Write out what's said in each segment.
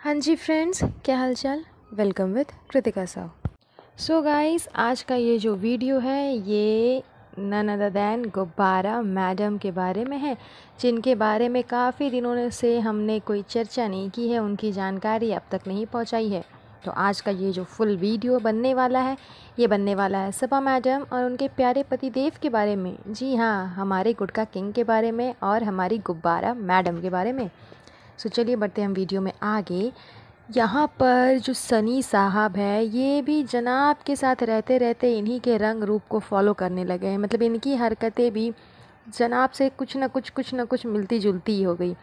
हाँ जी फ्रेंड्स, क्या हाल चाल। Welcome with Kritika Sao. So guys, आज का ये जो वीडियो है ये नन अदर दैन गुब्बारा मैडम के बारे में है, जिनके बारे में काफ़ी दिनों से हमने कोई चर्चा नहीं की है, उनकी जानकारी अब तक नहीं पहुंचाई है। तो आज का ये जो फुल वीडियो बनने वाला है ये बनने वाला है सबा मैडम और उनके प्यारे पति देव के बारे में। जी हाँ, हमारे गुटका किंग के बारे में और हमारी गुब्बारा मैडम के बारे में। सो चलिए बढ़ते हैं हम वीडियो में आगे। यहाँ पर जो सनी साहब है ये भी जनाब के साथ रहते रहते इन्हीं के रंग रूप को फॉलो करने लगे हैं। मतलब इनकी हरकतें भी जनाब से कुछ ना कुछ मिलती जुलती ही हो गई।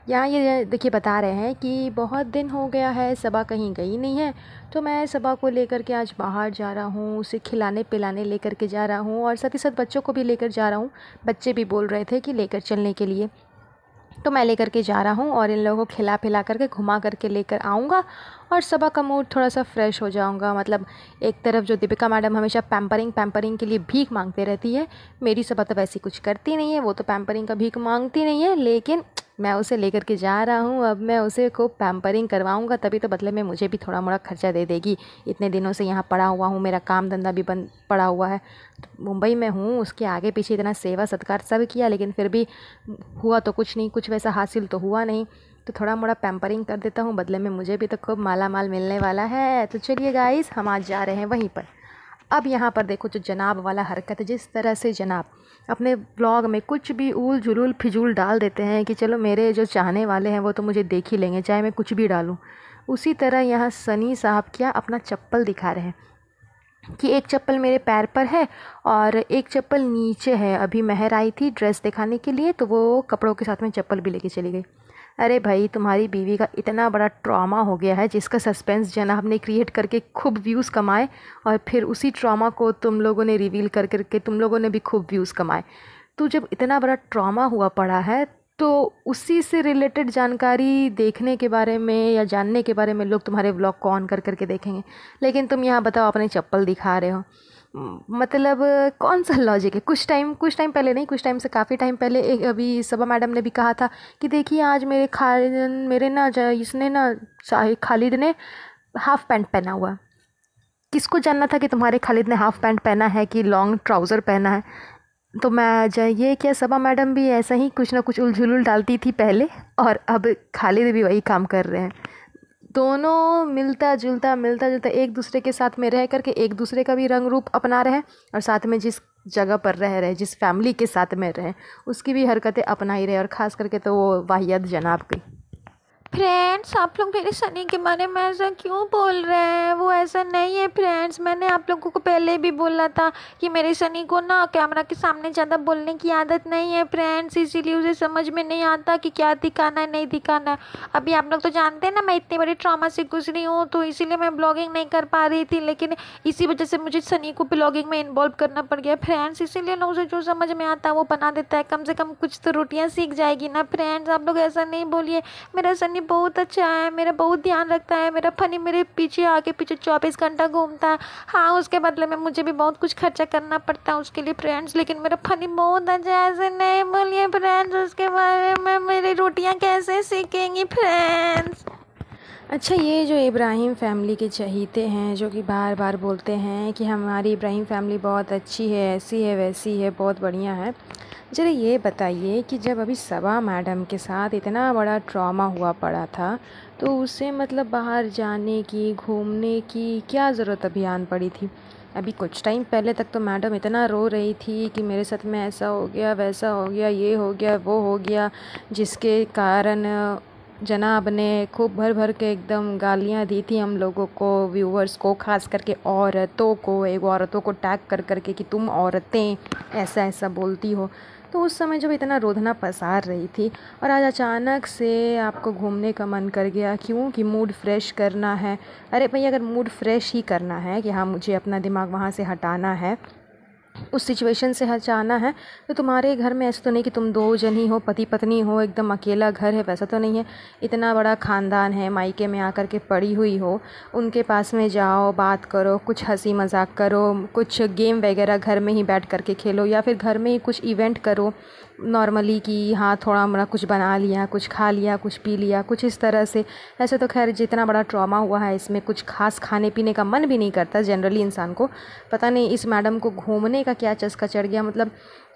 यहाँ ये देखिए बता रहे हैं कि बहुत दिन हो गया है सबा कहीं गई नहीं है, तो मैं सबा को लेकर के आज बाहर जा रहा हूँ, उसे खिलाने पिलाने लेकर के जा रहा हूँ और साथ ही साथ बच्चों को भी लेकर जा रहा हूँ। बच्चे भी बोल रहे थे कि लेकर चलने के लिए, तो मैं लेकर के जा रहा हूँ और इन लोगों को खिला पिला करके घुमा करके लेकर आऊँगा और सबा का मूड थोड़ा सा फ्रेश हो जाऊँगा। मतलब एक तरफ जो दीपिका मैडम हमेशा पैम्परिंग के लिए भीख मांगते रहती है, मेरी सबा तो वैसी कुछ करती नहीं है, वो तो पैम्परिंग का भीख मांगती नहीं है, लेकिन मैं उसे लेकर के जा रहा हूँ। अब मैं उसे खूब पैम्परिंग करवाऊँगा, तभी तो बदले में मुझे भी थोड़ा मोड़ा खर्चा दे देगी। इतने दिनों से यहाँ पड़ा हुआ हूँ, मेरा काम धंधा भी बंद पड़ा हुआ है, मुंबई में हूँ, उसके आगे पीछे इतना सेवा सत्कार सब किया, लेकिन फिर भी हुआ तो कुछ नहीं, कुछ वैसा हासिल तो हुआ नहीं। तो थोड़ा मोड़ा पैम्परिंग कर देता हूँ, बदले में मुझे भी तो खूब माला माल मिलने वाला है। तो चलिए गाइस, हम आज जा रहे हैं वहीं पर। अब यहाँ पर देखो जो जनाब वाला हरकत है, जिस तरह से जनाब अपने ब्लॉग में कुछ भी ऊल जुलूल फिजूल डाल देते हैं कि चलो मेरे जो चाहने वाले हैं वो तो मुझे देख ही लेंगे, चाहे मैं कुछ भी डालूँ। उसी तरह यहाँ सनी साहब क्या अपना चप्पल दिखा रहे हैं कि एक चप्पल मेरे पैर पर है और एक चप्पल नीचे है। अभी महर आई थी ड्रेस दिखाने के लिए, तो वो कपड़ों के साथ में चप्पल भी लेके चली गई। अरे भाई, तुम्हारी बीवी का इतना बड़ा ट्रॉमा हो गया है जिसका सस्पेंस जनाब ने क्रिएट करके खूब व्यूज़ कमाए, और फिर उसी ट्रॉमा को तुम लोगों ने रिवील कर करके तुम लोगों ने भी खूब व्यूज़ कमाए। तो जब इतना बड़ा ट्रॉमा हुआ पड़ा है तो उसी से रिलेटेड जानकारी देखने के बारे में या जानने के बारे में लोग तुम्हारे व्लॉग को ऑन कर करके देखेंगे, लेकिन तुम यहाँ बताओ अपने चप्पल दिखा रहे हो। मतलब कौन सा लॉजिक है। कुछ टाइम पहले नहीं, कुछ टाइम से काफ़ी टाइम पहले एक अभी सबा मैडम ने भी कहा था कि देखिए आज इसने ना खालिद ने हाफ पैंट पहना हुआ। किसको जानना था कि तुम्हारे खालिद ने हाफ पैंट पहना है कि लॉन्ग ट्राउज़र पहना है। तो मैं ये क्या सबा मैडम भी ऐसा ही कुछ ना कुछ उलझुल डालती थी पहले, और अब खालिद भी वही काम कर रहे हैं। दोनों मिलता जुलता एक दूसरे के साथ में रह करके एक दूसरे का भी रंग रूप अपना रहे, और साथ में जिस जगह पर रह रहे, जिस फैमिली के साथ में रहे, उसकी भी हरकतें अपना ही रहे। और ख़ास करके तो वो वाहियत जनाब की। फ्रेंड्स, आप लोग मेरे सनी के बारे में ऐसा क्यों बोल रहे हैं? वो ऐसा नहीं है फ्रेंड्स। मैंने आप लोगों को पहले भी बोला था कि मेरे सनी को ना कैमरा के सामने ज़्यादा बोलने की आदत नहीं है फ्रेंड्स, इसीलिए उसे समझ में नहीं आता कि क्या दिखाना है नहीं दिखाना है। अभी आप लोग तो जानते हैं ना मैं इतने बड़े ट्रॉमा से गुजरी हूँ, तो इसीलिए मैं ब्लॉगिंग नहीं कर पा रही थी, लेकिन इसी वजह से मुझे सनी को ब्लॉगिंग में इन्वॉल्व करना पड़ गया फ्रेंड्स। इसीलिए ना उसे जो समझ में आता है वो बना देता है, कम से कम कुछ तो रोटियाँ सीख जाएगी ना फ्रेंड्स। आप लोग ऐसा नहीं बोलिए। मेरा सनी बहुत अच्छा है, मेरा बहुत ध्यान रखता है, मेरा फनी मेरे पीछे आगे पीछे 24 घंटा घूमता है। हाँ, उसके बदले में मुझे भी बहुत कुछ खर्चा करना पड़ता है उसके लिए फ्रेंड्स, लेकिन मेरा फनी बहुत अच्छा है। ऐसे नहीं बोलिए फ्रेंड्स, उसके बारे में मेरी रोटियां कैसे सीखेंगी फ्रेंड्स। अच्छा, ये जो इब्राहिम फैमिली के चहीते हैं जो कि बार बार बोलते हैं कि हमारी इब्राहिम फैमिली बहुत अच्छी है, ऐसी है वैसी है, बहुत बढ़िया है, ज़रा ये बताइए कि जब अभी सबा मैडम के साथ इतना बड़ा ट्रॉमा हुआ पड़ा था तो उसे मतलब बाहर जाने की, घूमने की क्या ज़रूरत अभी आन पड़ी थी। अभी कुछ टाइम पहले तक तो मैडम इतना रो रही थी कि मेरे साथ में ऐसा हो गया, वैसा हो गया, ये हो गया, वो हो गया, जिसके कारण जनाब ने खूब भर भर के एकदम गालियाँ दी थी हम लोगों को, व्यूवर्स को, ख़ास करके औरतों को, एक औरतों को टैग कर करके कि तुम औरतें ऐसा ऐसा बोलती हो। तो उस समय जब इतना रोदना पसार रही थी और आज अचानक से आपको घूमने का मन कर गया, क्यों कि मूड फ्रेश करना है। अरे भाई, अगर मूड फ्रेश ही करना है कि हाँ मुझे अपना दिमाग वहाँ से हटाना है, उस सिचुएशन से हटाना है, तो तुम्हारे घर में ऐसा तो नहीं कि तुम दो जन ही हो, पति पत्नी हो, एकदम अकेला घर है, वैसा तो नहीं है। इतना बड़ा ख़ानदान है, मायके में आकर के पड़ी हुई हो, उनके पास में जाओ, बात करो, कुछ हंसी मजाक करो, कुछ गेम वगैरह घर में ही बैठ करके खेलो, या फिर घर में ही कुछ इवेंट करो, नॉर्मली कि हाँ थोड़ा मोड़ा कुछ बना लिया, कुछ खा लिया, कुछ पी लिया, कुछ इस तरह से। ऐसे तो खैर जितना बड़ा ट्रॉमा हुआ है इसमें कुछ खास खाने पीने का मन भी नहीं करता जनरली इंसान को। पता नहीं इस मैडम को घूमने का क्या चस्का चढ़ गया। मतलब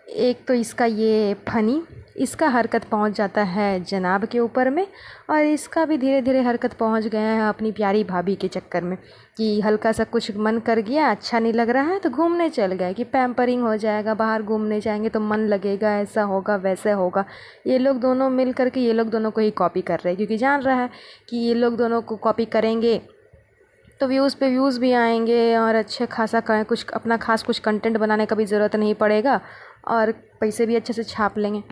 एक तो इसका ये फनी, इसका हरकत पहुंच जाता है जनाब के ऊपर में, और इसका भी धीरे धीरे हरकत पहुंच गया है अपनी प्यारी भाभी के चक्कर में कि हल्का सा कुछ मन कर गया, अच्छा नहीं लग रहा है तो घूमने चल गए कि पैम्परिंग हो जाएगा, बाहर घूमने जाएंगे तो मन लगेगा, ऐसा होगा वैसा होगा। ये लोग दोनों मिल करके ये लोग दोनों को ही कॉपी कर रहे हैं, क्योंकि जान रहा है कि ये लोग दोनों को कॉपी करेंगे तो व्यूज़ पे व्यूज़ भी आएंगे और अच्छे खासा कुछ अपना खास कुछ कंटेंट बनाने का भी ज़रूरत नहीं पड़ेगा और पैसे भी अच्छे से छाप लेंगे।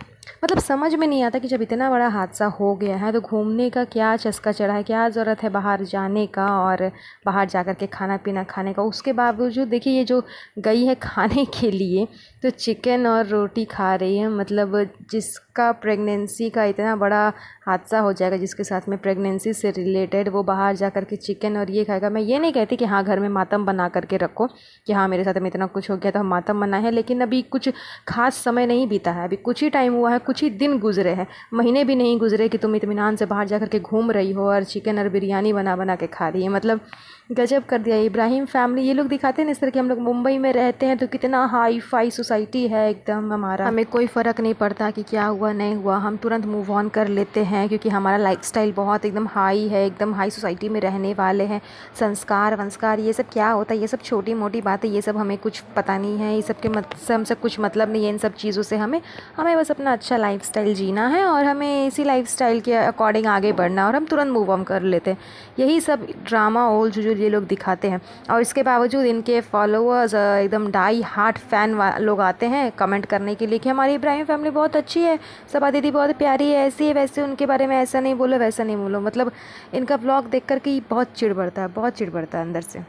मतलब समझ में नहीं आता कि जब इतना बड़ा हादसा हो गया है तो घूमने का क्या चस्का चढ़ा है, क्या ज़रूरत है बाहर जाने का और बाहर जा कर के खाना पीना खाने का। उसके बावजूद देखिए ये जो गई है खाने के लिए तो चिकन और रोटी खा रही है। मतलब जिसका प्रेगनेंसी का इतना बड़ा हादसा हो जाएगा, जिसके साथ में प्रेगनेंसी से रिलेटेड, वो बाहर जा कर के चिकन और ये खाएगा। मैं ये नहीं कहती कि हाँ घर में मातम बना करके रखो कि हाँ मेरे साथ में इतना कुछ हो गया तो हम मातम मनाए हैं, लेकिन अभी कुछ खास समय नहीं बीता है, अभी कुछ ही टाइम हुआ है, कुछ ही दिन गुजरे हैं, महीने भी नहीं गुजरे कि तुम इत्मीनान से बाहर जा कर के घूम रही हो और चिकन और बिरयानी बना बना के खा रही है। मतलब गजब कर दिया इब्राहिम फैमिली। ये लोग दिखाते हैं ना इस तरह कि हम लोग मुंबई में रहते हैं तो कितना हाई फाई सोसाइटी है एकदम हमारा, हमें कोई फ़र्क नहीं पड़ता कि क्या हुआ नहीं हुआ, हम तुरंत मूव ऑन कर लेते हैं क्योंकि हमारा लाइफस्टाइल बहुत एकदम हाई है, एकदम हाई सोसाइटी में रहने वाले हैं। संस्कार वंस्कार ये सब क्या होता है, ये सब छोटी मोटी बातें, ये सब हमें कुछ पता नहीं है, ये सब के हमसे कुछ मतलब नहीं है इन सब चीज़ों से। हमें बस अपना अच्छा लाइफस्टाइल जीना है और हमें इसी लाइफस्टाइल के अकॉर्डिंग आगे बढ़ना, और हम तुरंत मूव ऑन कर लेते हैं। यही सब ड्रामा ओल जो ये लोग दिखाते हैं। और इसके बावजूद इनके फॉलोअर्स एकदम डाई हार्ट फैन लोग आते हैं कमेंट करने के लिए कि हमारी इब्राहिम फैमिली बहुत अच्छी है, सबा दीदी बहुत प्यारी है, ऐसी है वैसे, उनके बारे में ऐसा नहीं बोलो वैसा नहीं बोलो। मतलब इनका व्लॉग देख कर के बहुत चिढ़ बढ़ता है, बहुत चिढ़ बढ़ता है अंदर से।